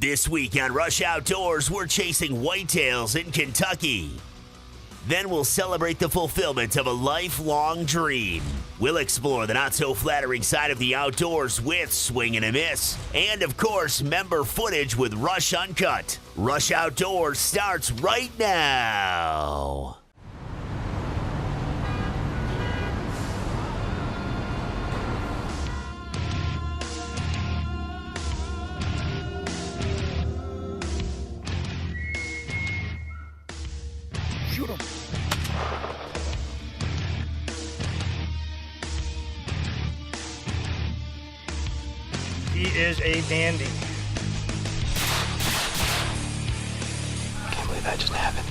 This week on Rush Outdoors, we're chasing whitetails in Kentucky. Then we'll celebrate the fulfillment of a lifelong dream. We'll explore the not-so-flattering side of the outdoors with Swing and a Miss. And, of course, member footage with Rush Uncut. Rush Outdoors starts right now. Shoot him. He is a dandy. I can't believe that just happened.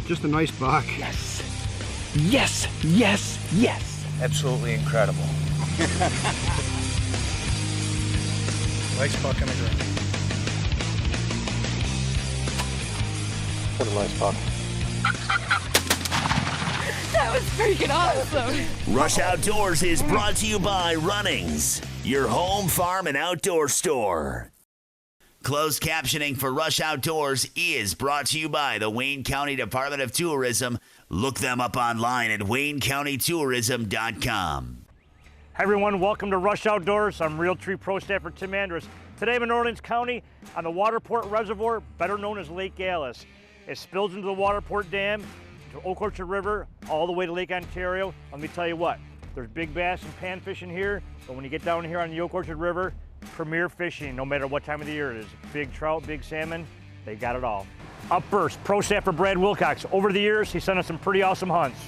Just a nice buck. Yes. Yes, yes, yes. Absolutely incredible. Nice buck in the ground. What a nice buck. That was freaking awesome. Rush Outdoors is brought to you by Runnings, your home, farm, and outdoor store. Closed captioning for Rush Outdoors is brought to you by the Wayne County Department of Tourism. Look them up online at waynecountytourism.com. Hi everyone, welcome to Rush Outdoors. I'm Realtree Pro Staffer Tim Andrus. Today I'm in Orleans County on the Waterport Reservoir, better known as Lake Alice. It spills into the Waterport Dam, to Oak Orchard River, all the way to Lake Ontario. Let me tell you what, there's big bass and pan fishing here, but when you get down here on the Oak Orchard River, premier fishing, no matter what time of the year it is. Big trout, big salmon, they got it all. Up first, Pro Staffer Brad Wilcox. Over the years, he sent us some pretty awesome hunts.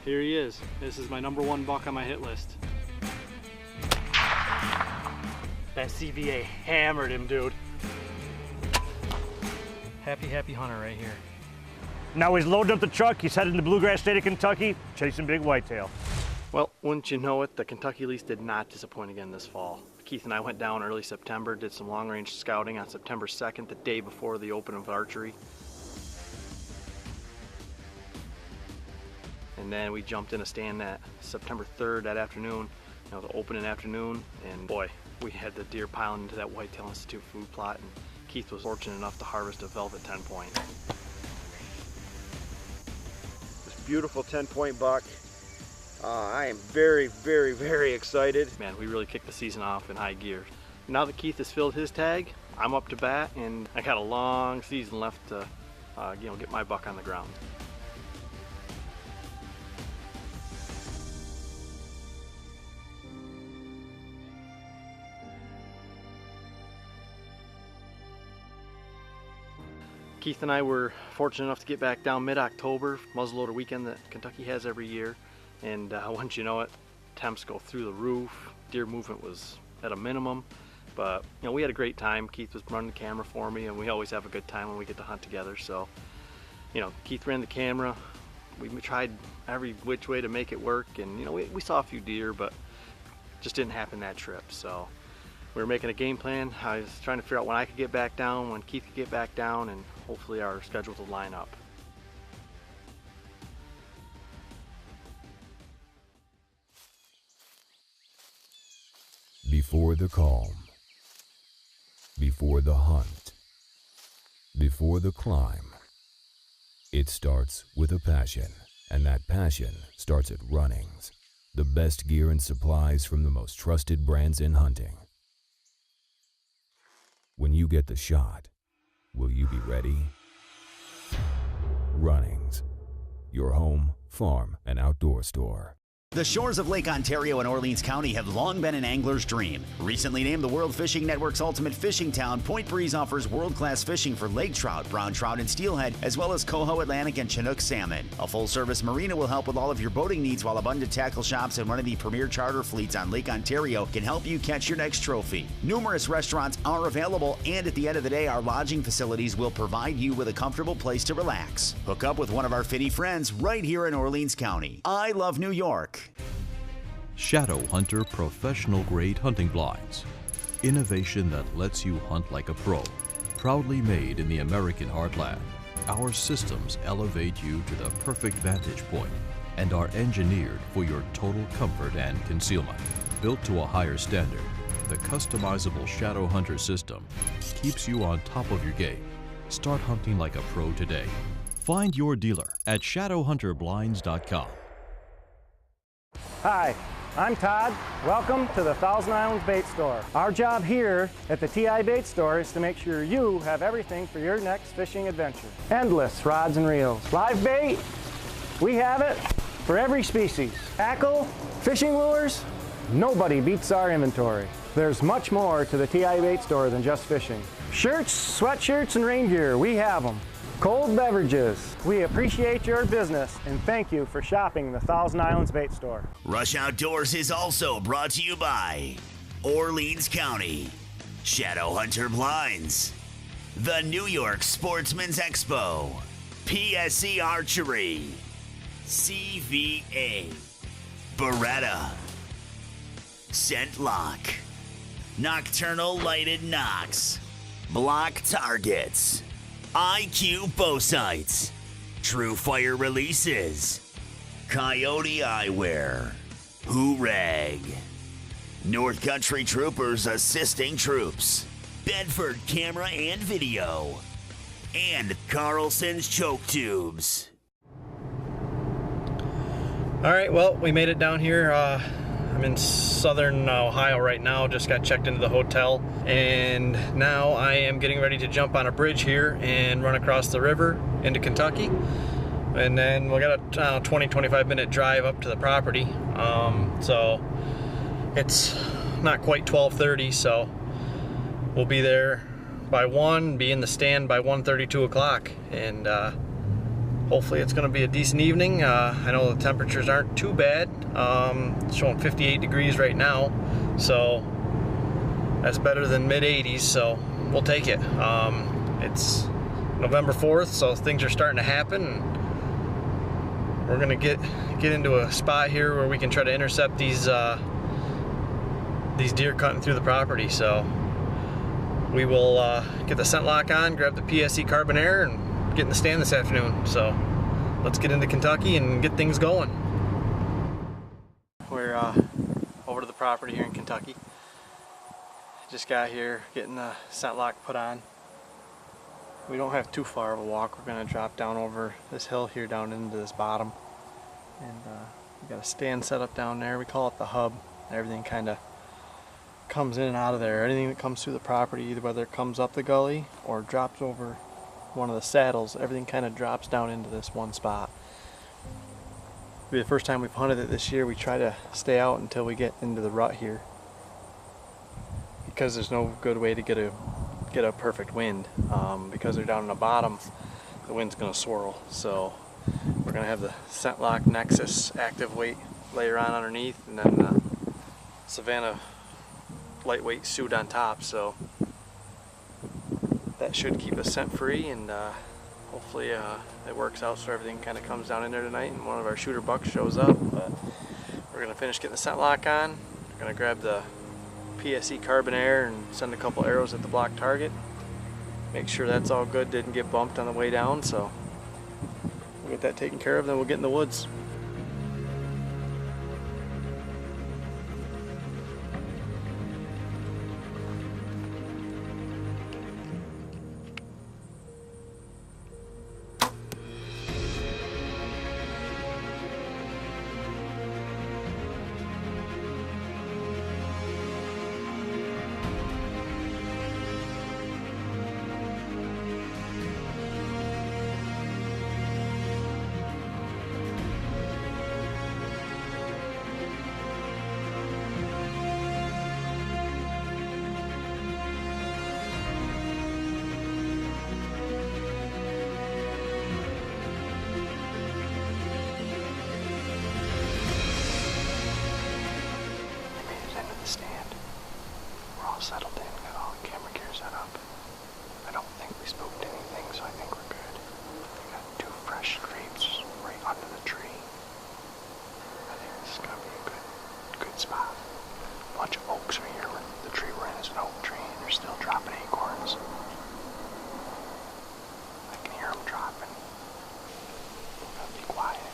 Here he is. This is my #1 buck on my hit list. That CVA hammered him, dude. Happy hunter right here. Now he's loading up the truck, he's heading to Bluegrass State of Kentucky, chasing big whitetail. Well, wouldn't you know it, the Kentucky lease did not disappoint again this fall. Keith and I went down early September, did some long-range scouting on September 2nd, the day before the open of archery. And then we jumped in a stand that September 3rd that afternoon. It was an opening afternoon, and boy, we had the deer piling into that Whitetail Institute food plot, and Keith was fortunate enough to harvest a velvet 10-point. This beautiful 10-point buck. I am very, very, very excited. Man, we really kicked the season off in high gear. Now that Keith has filled his tag, I'm up to bat, and I got a long season left to get my buck on the ground. Keith and I were fortunate enough to get back down mid-October, muzzleloader weekend that Kentucky has every year. And once you know it, temps go through the roof. Deer movement was at a minimum. But we had a great time. Keith was running the camera for me, and we always have a good time when we get to hunt together. So, Keith ran the camera. We tried every which way to make it work. And, we saw a few deer, but just didn't happen that trip. So we were making a game plan. I was trying to figure out when I could get back down, when Keith could get back down, and hopefully our schedules will line up. Before the calm, before the hunt, before the climb, it starts with a passion, and that passion starts at Runnings, the best gear and supplies from the most trusted brands in hunting. When you get the shot, will you be ready? Runnings, your home, farm, and outdoor store. The shores of Lake Ontario in Orleans County have long been an angler's dream. Recently named the World Fishing Network's ultimate fishing town, Point Breeze offers world-class fishing for lake trout, brown trout, and steelhead, as well as coho, Atlantic, and Chinook salmon. A full-service marina will help with all of your boating needs, while abundant tackle shops and one of the premier charter fleets on Lake Ontario can help you catch your next trophy. Numerous restaurants are available, and at the end of the day, our lodging facilities will provide you with a comfortable place to relax. Hook up with one of our finny friends right here in Orleans County. I love New York. Shadow Hunter professional grade hunting blinds. Innovation that lets you hunt like a pro. Proudly made in the American heartland. Our systems elevate you to the perfect vantage point. and are engineered for your total comfort and concealment. Built to a higher standard, the customizable Shadow Hunter system keeps you on top of your game. Start hunting like a pro today. Find your dealer at shadowhunterblinds.com. Hi, I'm Todd. Welcome to the Thousand Islands Bait Store. Our job here at the TI Bait Store is to make sure you have everything for your next fishing adventure. Endless rods and reels. Live bait, we have it for every species. Tackle, fishing lures, nobody beats our inventory. There's much more to the TI Bait Store than just fishing. Shirts, sweatshirts, and rain gear, we have them. Cold beverages. We appreciate your business and thank you for shopping the Thousand Islands Bait Store. Rush Outdoors is also brought to you by Orleans County, Shadow Hunter Blinds, the New York Sportsman's Expo, PSE Archery, CVA, Beretta, Scent Lock, Nocturnal Lighted Knocks, Block Targets, IQ Bow Sights, True Fire Releases, Coyote Eyewear, Hoorag, North Country Troopers Assisting Troops, Bedford Camera and Video, and Carlson's Choke Tubes. All right, well, we made it down here. I'm in southern Ohio right now, just got checked into the hotel, and now I am getting ready to jump on a bridge here and run across the river into Kentucky, and then we got a 20-25 minute drive up to the property. So it's not quite 12:30, so we'll be there by 1, be in the stand by 1:30, 2 o'clock, and hopefully it's going to be a decent evening. I know the temperatures aren't too bad. It's showing 58 degrees right now, so that's better than mid-80s, so we'll take it. It's November 4th, so things are starting to happen. We're going to get into a spot here where we can try to intercept these deer cutting through the property. So we will get the scent lock on, grab the PSE Carbon Air, and get in the stand this afternoon. So let's get into Kentucky and get things going. We're over to the property here in Kentucky. Just got here getting the scent lock put on. We don't have too far of a walk. We're going to drop down over this hill here down into this bottom, and we got a stand set up down there. We call it the hub. Everything kind of comes in and out of there. Anything that comes through the property, either whether it comes up the gully or drops over one of the saddles, everything kind of drops down into this one spot. It'll be the first time we've hunted it this year. We try to stay out until we get into the rut here, because there's no good way to get a perfect wind. Because they're down in the bottom, the wind's going to swirl. So we're going to have the scent lock Nexus active weight layer on underneath, and then the Savannah lightweight suit on top. So that should keep us scent free, and hopefully it works out so everything kind of comes down in there tonight and one of our shooter bucks shows up. But we're going to finish getting the scent lock on. We're going to grab the PSE Carbon Air and send a couple arrows at the block target. Make sure that's all good, didn't get bumped on the way down, so we'll get that taken care of, then we'll get in the woods. Settled in, got all the camera gear set up. I don't think we spooked anything, so I think we're good. We got 2 fresh scrapes right under the tree. I think this is gonna be a good spot. A bunch of oaks right here. The tree we're in is an oak tree, and they're still dropping acorns. I can hear them dropping. I'm gonna be quiet.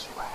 See what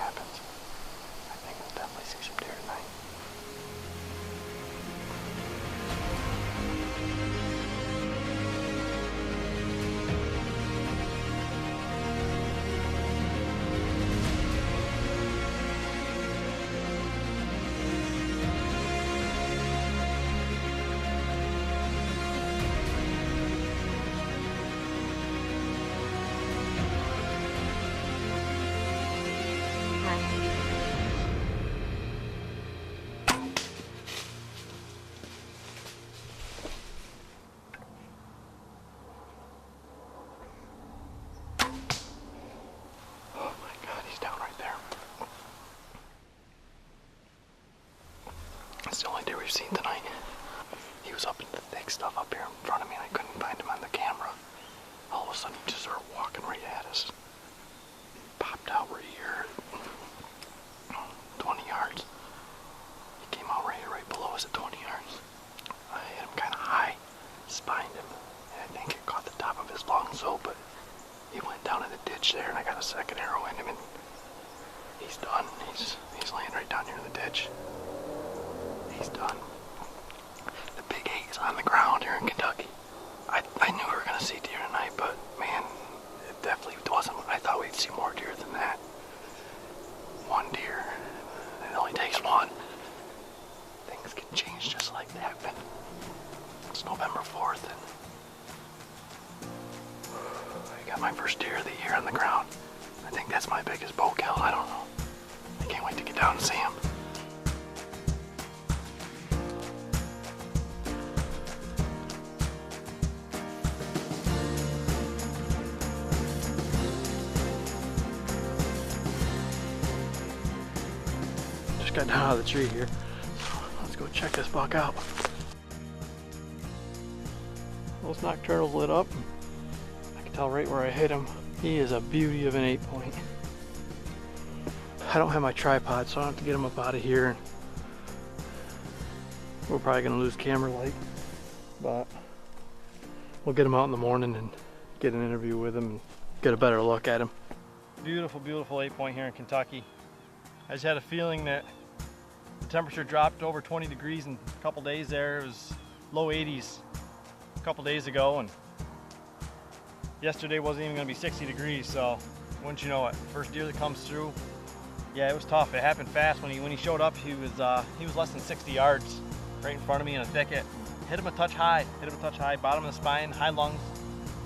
It's the only deer we've seen tonight. He was up in the thick stuff up here in front of me, and I couldn't find him on the camera. All of a sudden, he just started walking right at us. Popped out right here, 20 yards. He came out right here, right below us at 20 yards. I hit him kind of high, spined him, and I think it caught the top of his lung, but he went down in the ditch there, and I got a second arrow in him, and he's done. He's laying right down here in the ditch. He's done. The big 8 is on the ground here in Kentucky. I knew we were going to see deer tonight, but man, it definitely wasn't. I thought we'd see more deer than that. One deer. It only takes one. Things can change just like that. And it's November 4th, and I got my first deer of the year on the ground. I think that's my biggest bow kill. I don't know. I can't wait to get down and see him. Just got down out of the tree here. So let's go check this buck out. Those nocturnals lit up. I can tell right where I hit him. He is a beauty of an 8-point. I don't have my tripod, so I don't have to get him up out of here. We're probably gonna lose camera light, but we'll get him out in the morning and get an interview with him and get a better look at him. Beautiful, beautiful 8-point here in Kentucky. I just had a feeling that the temperature dropped over 20 degrees in a couple days there. It was low 80s a couple days ago, and yesterday wasn't even going to be 60 degrees, so wouldn't you know it, first deer that comes through. Yeah, it was tough. It happened fast. When he showed up, he was less than 60 yards right in front of me in a thicket. Hit him a touch high, bottom of the spine, high lungs,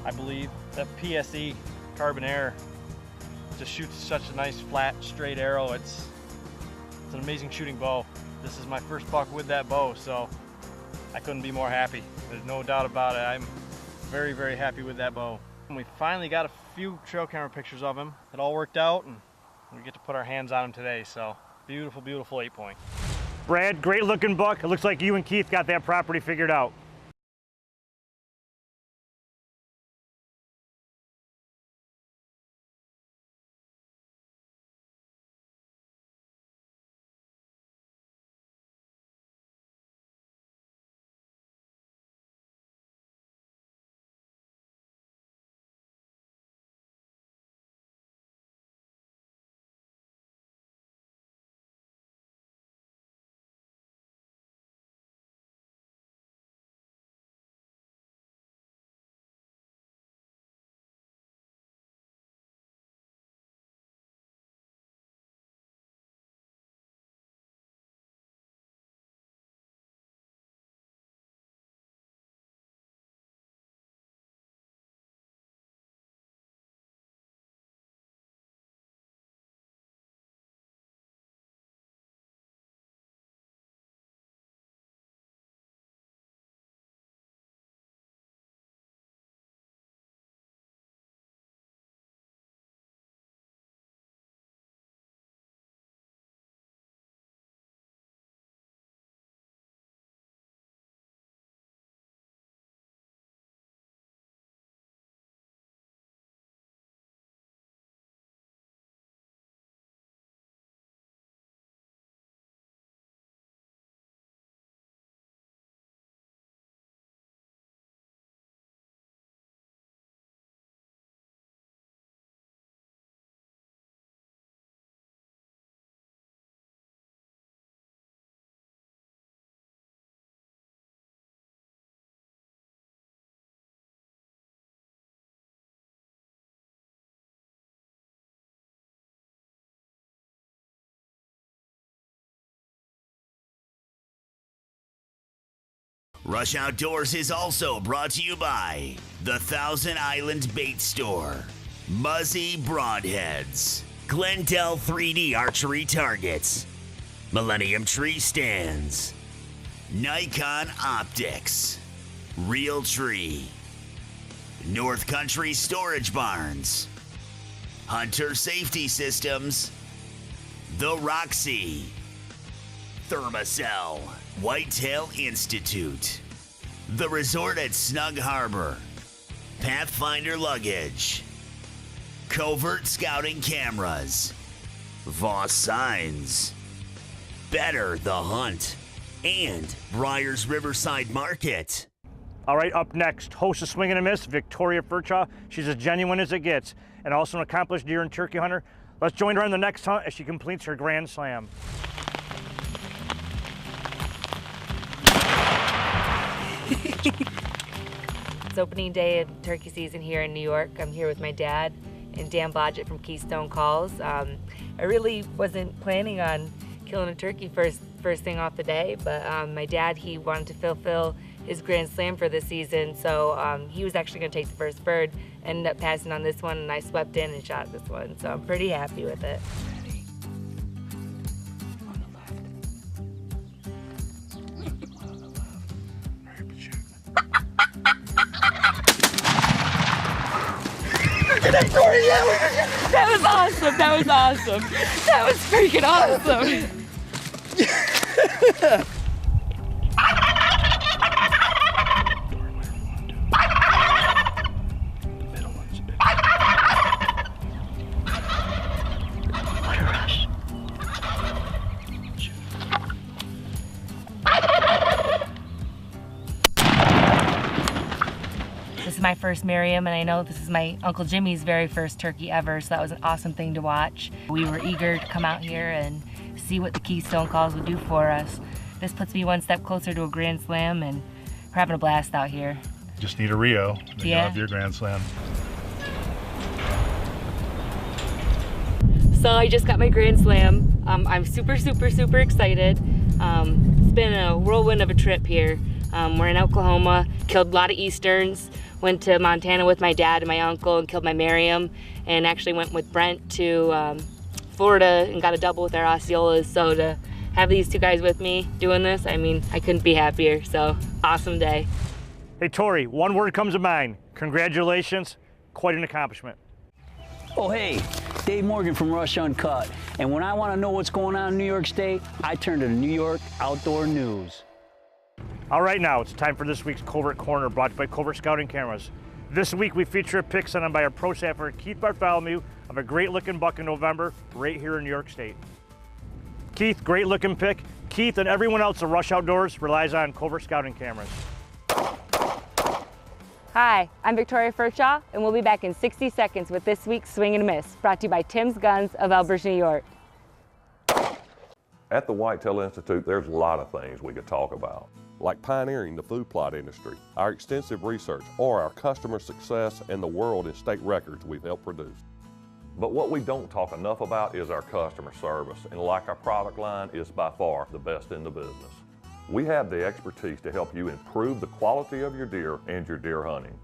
I believe. That PSE, carbon air, just shoots such a nice flat straight arrow. It's an amazing shooting bow. This is my first buck with that bow, so I couldn't be more happy. There's no doubt about it. I'm very, very happy with that bow. And we finally got a few trail camera pictures of him. It all worked out, and we get to put our hands on him today. So beautiful, beautiful 8-point. Brad, great looking buck. It looks like you and Keith got that property figured out. Rush Outdoors is also brought to you by the Thousand Island Bait Store, Muzzy Broadheads, Glendale 3D Archery Targets, Millennium Tree Stands, Nikon Optics, Real Tree, North Country Storage Barns, Hunter Safety Systems, The Roxy, Thermacell, Whitetail Institute, The Resort at Snug Harbor, Pathfinder Luggage, Covert Scouting Cameras, Voss Signs, Better the Hunt, and Briar's Riverside Market. All right, up next, host of Swing and a Miss, Victoria Furchaw. She's as genuine as it gets, and also an accomplished deer and turkey hunter. Let's join her on the next hunt as she completes her Grand Slam. It's opening day of turkey season here in New York. I'm here with my dad and Dan Blodgett from Keystone Calls. I really wasn't planning on killing a turkey first thing off the day, but my dad, he wanted to fulfill his Grand Slam for this season, so he was actually going to take the first bird, ended up passing on this one, and I swept in and shot this one, so I'm pretty happy with it. That was awesome. That was awesome. That was freaking awesome. This is my first Miriam, and I know this is my Uncle Jimmy's very first turkey ever, so that was an awesome thing to watch. We were eager to come out here and see what the Keystone Calls would do for us. This puts me one step closer to a Grand Slam, and we're having a blast out here. Just need a Rio, then you'll have your Grand Slam. So I just got my Grand Slam. I'm super excited. It's been a whirlwind of a trip here. We're in Oklahoma, killed a lot of Easterns, went to Montana with my dad and my uncle and killed my Miriam, and actually went with Brent to Florida and got a double with our Osceolas. So to have these two guys with me doing this, I mean, I couldn't be happier, so awesome day. Hey Tori, one word comes to mind. Congratulations, quite an accomplishment. Oh hey, Dave Morgan from Rush Uncut, and when I want to know what's going on in New York State, I turn to the New York Outdoor News. All right, now it's time for this week's Covert Corner, brought to you by Covert Scouting Cameras. This week we feature a pick sent on by our pro staffer Keith Bartholomew of a great looking buck in November right here in New York State. Keith, great looking pick. Keith and everyone else at Rush Outdoors relies on Covert Scouting Cameras. Hi, I'm Victoria Furchaw, and we'll be back in 60 seconds with this week's Swing and a Miss, brought to you by Tim's Guns of Elbridge, New York. At the Whitetail Institute, there's a lot of things we could talk about, like pioneering the food plot industry, our extensive research, or our customer success and the world and state records we've helped produce. But what we don't talk enough about is our customer service, and like our product line, is by far the best in the business. We have the expertise to help you improve the quality of your deer and your deer hunting.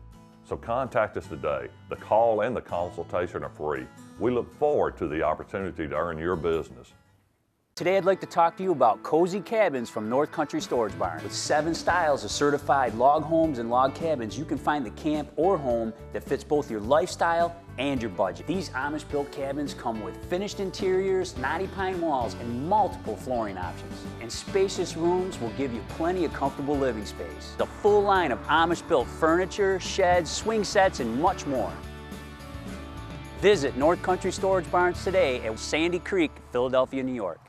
So contact us today. The call and the consultation are free. We look forward to the opportunity to earn your business. Today I'd like to talk to you about cozy cabins from North Country Storage Barn. With 7 styles of certified log homes and log cabins, you can find the camp or home that fits both your lifestyle and your budget. These Amish-built cabins come with finished interiors, knotty pine walls, and multiple flooring options. And spacious rooms will give you plenty of comfortable living space. The full line of Amish-built furniture, sheds, swing sets, and much more. Visit North Country Storage Barns today at Sandy Creek, Philadelphia, New York.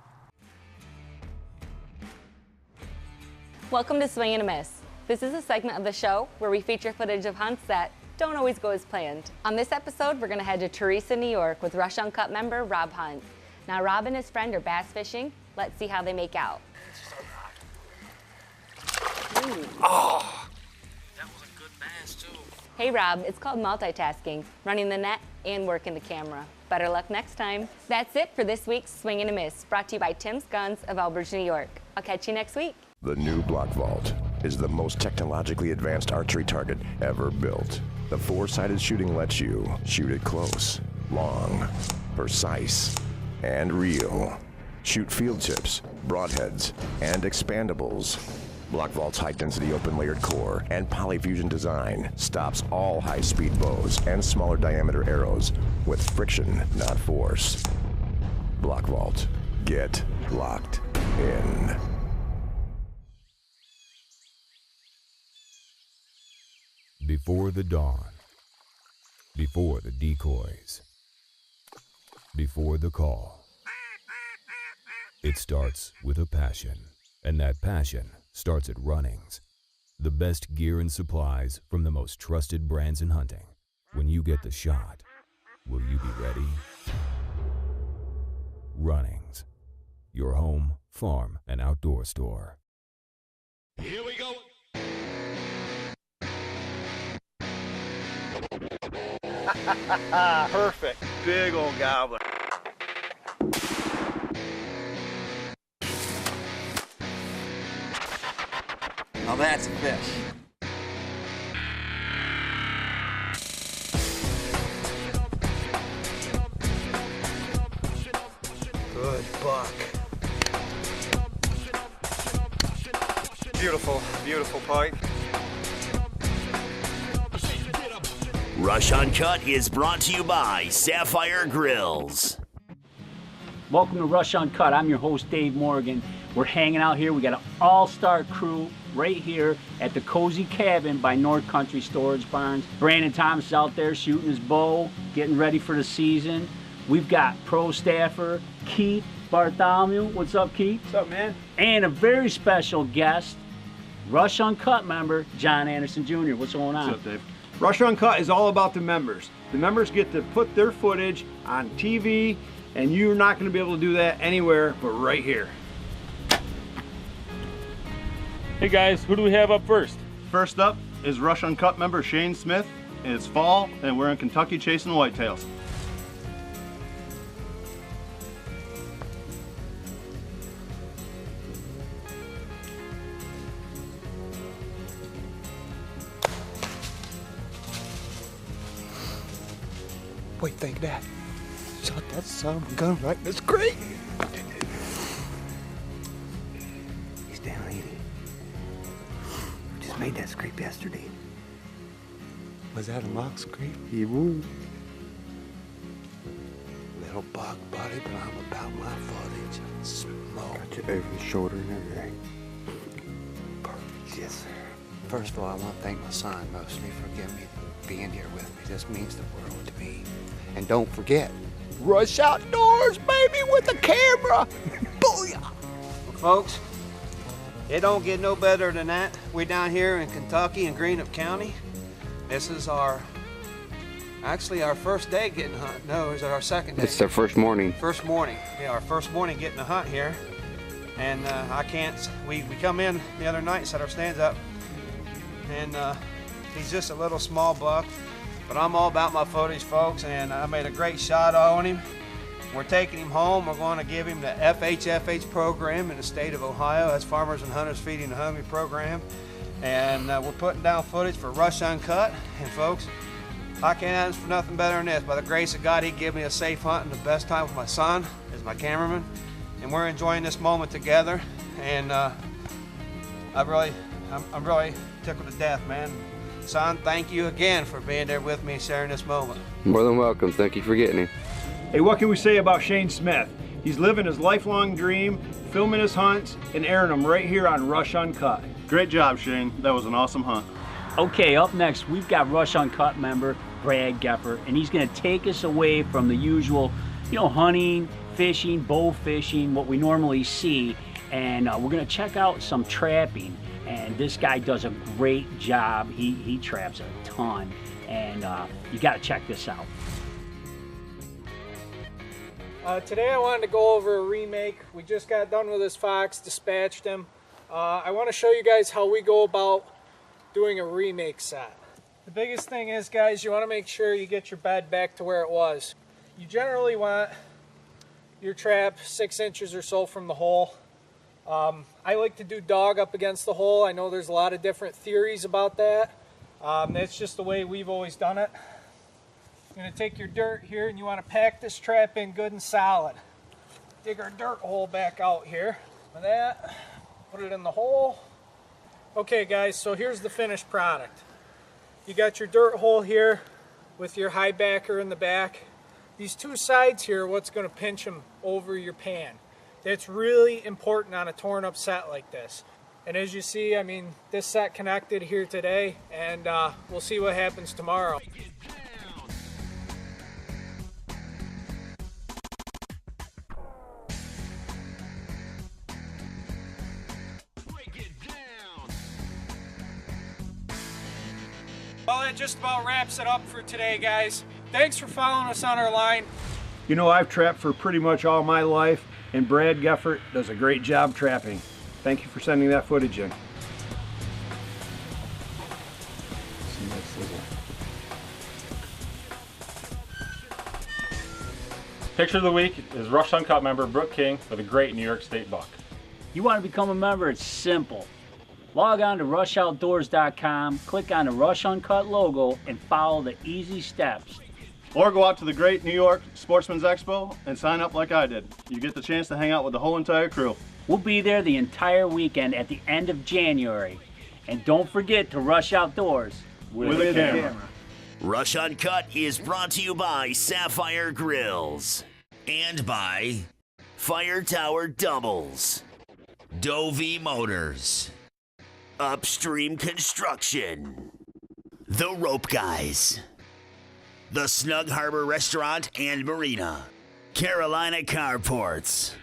Welcome to Swing and a Miss. This is a segment of the show where we feature footage of hunts that don't always go as planned. On this episode, we're going to head to Teresa, New York with Rush Uncut member Rob Hunt. Now, Rob and his friend are bass fishing. Let's see how they make out. Oh, that was a good bass too. Hey Rob, it's called multitasking, running the net and working the camera. Better luck next time. That's it for this week's Swing and a Miss, brought to you by Tim's Guns of Elbridge, New York. I'll catch you next week. The new Block Vault is the most technologically advanced archery target ever built. The 4-sided shooting lets you shoot it close, long, precise, and real. Shoot field tips, broadheads, and expandables. Block Vault's high-density open-layered core and polyfusion design stops all high-speed bows and smaller diameter arrows with friction, not force. Block Vault. Get locked. in. Before the dawn, before the decoys, before the call, it starts with a passion, and that passion starts at Runnings. The best gear and supplies from the most trusted brands in hunting. When you get the shot, will you be ready? Runnings, your home, farm, and outdoor store. Here we go. Perfect. Big old gobbler. Now that's a fish. Good buck. Beautiful, beautiful pike. Rush Uncut is brought to you by Sapphire Grills. Welcome to Rush Uncut. I'm your host, Dave Morgan. We're hanging out here. We got an all-star crew right here at the Cozy Cabin by North Country Storage Barns. Brandon Thomas is out there shooting his bow, getting ready for the season. We've got pro staffer Keith Bartholomew. What's up, Keith? What's up, man? And a very special guest, Rush Uncut member, John Anderson Jr. What's going on? What's up, Dave? Rush Uncut is all about the members. The members get to put their footage on TV, and you're not going to be able to do that anywhere but right here. Hey guys, who do we have up first? First up is Rush Uncut member Shane Smith. It's fall, and we're in Kentucky chasing whitetails. Wait, think that. Shot that son of a gun right in his crate. He's down eating. We just made that scrape yesterday. Was that a mock scrape? He woo. Little buck, buddy, but I'm about my footage. Smoke. Got you over the shoulder and everything. Perfect. Yes, sir. First of all, I want to thank my son mostly for giving me being here with me. This means the world to me. And don't forget, Rush Outdoors, baby, with the camera. Booyah! Folks, it don't get no better than that. We're down here in Kentucky in Greenup County. This is actually our first day getting a hunt. No, is it our second day? It's their first morning. First morning. Yeah, our first morning getting a hunt here. And we come in the other night and set our stands up. And he's just a little small buck. But I'm all about my footage, folks, and I made a great shot on him. We're taking him home. We're going to give him the FHFH program in the state of Ohio. That's Farmers and Hunters Feeding the Hungry program. And we're putting down footage for Rush Uncut. And folks, I can't ask for nothing better than this. By the grace of God, he gave me a safe hunt and the best time with my son as my cameraman. And we're enjoying this moment together. And I'm really tickled to death, man. Son, thank you again for being there with me, sharing this moment. More than welcome. Thank you for getting him. Hey, what can we say about Shane Smith? He's living his lifelong dream, filming his hunts, and airing them right here on Rush Uncut. Great job, Shane. That was an awesome hunt. Okay, up next, we've got Rush Uncut member Brad Gepper, and he's going to take us away from the usual, hunting, fishing, bow fishing, what we normally see, and we're going to check out some trapping. And this guy does a great job. He traps a ton, and you got to check this out. Today I wanted to go over a remake. We just got done with this fox, dispatched him. I want to show you guys how we go about doing a remake set. The biggest thing is, guys, you want to make sure you get your bed back to where it was. You generally want your trap 6 inches or so from the hole. I like to do dog up against the hole. I know there's a lot of different theories about that. That's just the way we've always done it. You're going to take your dirt here and you want to pack this trap in good and solid. Dig our dirt hole back out here. With that, put it in the hole. Okay guys, so here's the finished product. You got your dirt hole here with your high backer in the back. These two sides here are what's going to pinch them over your pan. It's really important on a torn up set like this. And as you see, I mean, this set connected here today, and we'll see what happens tomorrow. Well, that just about wraps it up for today, guys. Thanks for following us on our line. You know, I've trapped for pretty much all my life, and Brad Geffert does a great job trapping. Thank you for sending that footage in. Picture of the week is Rush Uncut member Brooke King with a great New York State buck. You want to become a member? It's simple. Log on to rushoutdoors.com, click on the Rush Uncut logo, and follow the easy steps. Or go out to the great New York Sportsman's Expo and sign up like I did. You get the chance to hang out with the whole entire crew. We'll be there the entire weekend at the end of January. And don't forget to rush outdoors with a camera. Rush Uncut is brought to you by Sapphire Grills and by Fire Tower Doubles, Dovey Motors, Upstream Construction, The Rope Guys, The Snug Harbor Restaurant and Marina, Carolina Carports,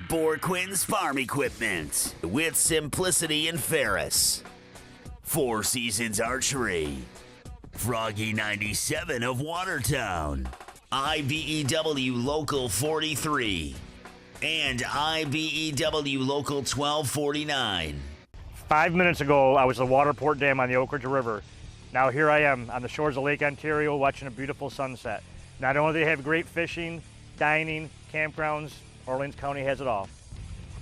Borquin's Farm Equipment with Simplicity and Ferris, Four Seasons Archery, Froggy 97 of Watertown, IBEW Local 43, and IBEW Local 1249. 5 minutes ago, I was at the Waterport Dam on the Oak Ridge River. Now here I am on the shores of Lake Ontario watching a beautiful sunset. Not only do they have great fishing, dining, campgrounds, Orleans County has it all.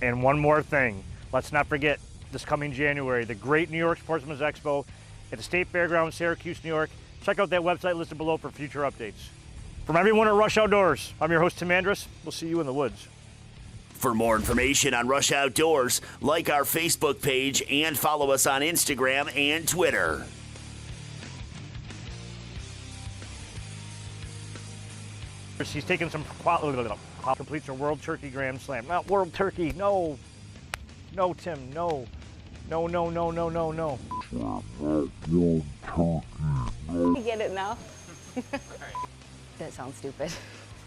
And one more thing, let's not forget this coming January, the great New York Sportsman's Expo at the State Fairgrounds, Syracuse, New York. Check out that website listed below for future updates. From everyone at Rush Outdoors, I'm your host, Tim Andrus. We'll see you in the woods. For more information on Rush Outdoors, like our Facebook page and follow us on Instagram and Twitter. He's taking some completes a World Turkey Grand Slam. Not World Turkey, no. No, Tim, no. No, no, no, no, no, no. You get it now? That sounds stupid.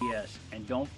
Yes, and don't...